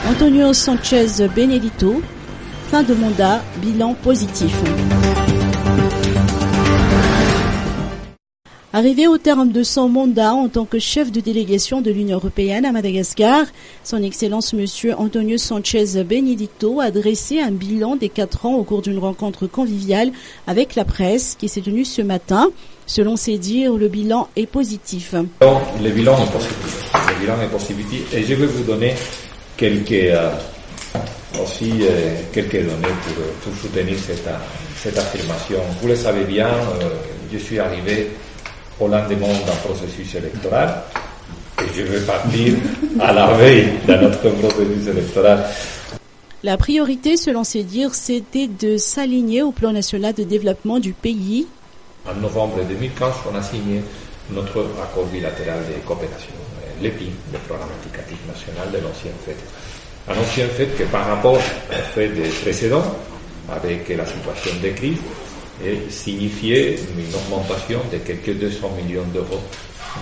Antonio Sánchez Benedito, fin de mandat, bilan positif. Arrivé au terme de son mandat en tant que chef de délégation de l'Union européenne à Madagascar, son Excellence Monsieur Antonio Sánchez Benedito a dressé un bilan des 4 ans au cours d'une rencontre conviviale avec la presse qui s'est tenue ce matin. Selon ses dires, le bilan est positif. Le bilan est positif. Le bilan est positif et je vais vous donner quelques données pour soutenir cette affirmation. Vous le savez bien, je suis arrivé au lendemain d'un processus électoral et je vais partir à la veille de notre processus électoral. La priorité, selon ses dires, c'était de s'aligner au plan national de développement du pays. En novembre 2015, on a signé notre accord bilatéral de coopération, l'EPI, le programme indicatif national de l'ancien FED. Un ancien FED que par rapport au FED précédent, avec la situation de crise, signifiait une augmentation de quelques 200 millions d'euros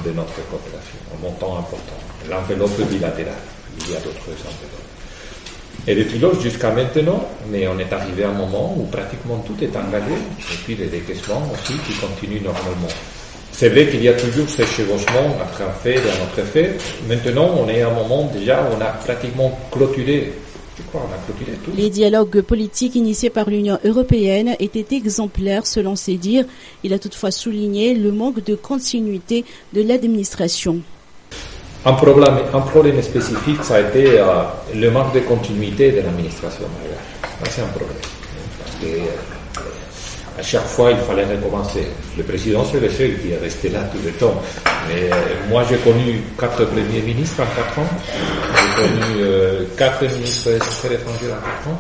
de notre coopération, un montant important. L'enveloppe bilatérale, il y a d'autres enveloppes. Et depuis lors jusqu'à maintenant, mais on est arrivé à un moment où pratiquement tout est engagé, et puis les décaissements aussi qui continuent normalement. C'est vrai qu'il y a toujours ces chevauchements entre un fait et un autre fait. Maintenant, on est à un moment déjà où on a pratiquement clôturé. Je crois on a clôturé tout. Les dialogues politiques initiés par l'Union européenne étaient exemplaires selon ses dires. Il a toutefois souligné le manque de continuité de l'administration. Un problème spécifique, ça a été le manque de continuité de l'administration. C'est un problème. Parce que à chaque fois, il fallait recommencer. Le président, c'est le seul qui est resté là tout le temps. Mais moi, j'ai connu 4 premiers ministres en 4 ans. J'ai connu 4 ministres des Affaires étrangères en 4 ans.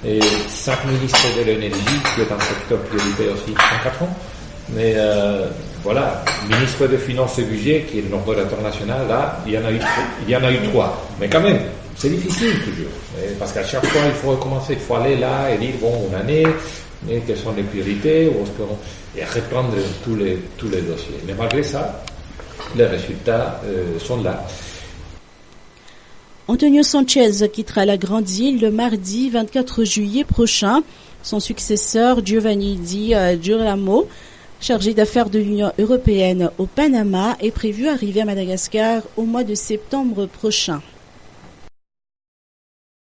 Et 5 ministres de l'énergie, qui est un secteur prioritaire aussi en 4 ans. Mais voilà, ministre des Finances et Budget, qui est le coordonnateur national, là, il y en a eu 3. Mais quand même, c'est difficile toujours. Parce qu'à chaque fois, il faut recommencer, il faut aller là et dire, bon, une année, mais quelles sont les priorités, et reprendre tous les dossiers. Mais malgré ça, les résultats sont là. Antonio Sánchez quittera la Grande Île le mardi 24 juillet prochain. Son successeur, Giovanni Di Girolamo, chargé d'affaires de l'Union européenne au Panama, est prévu arriver à Madagascar au mois de septembre prochain.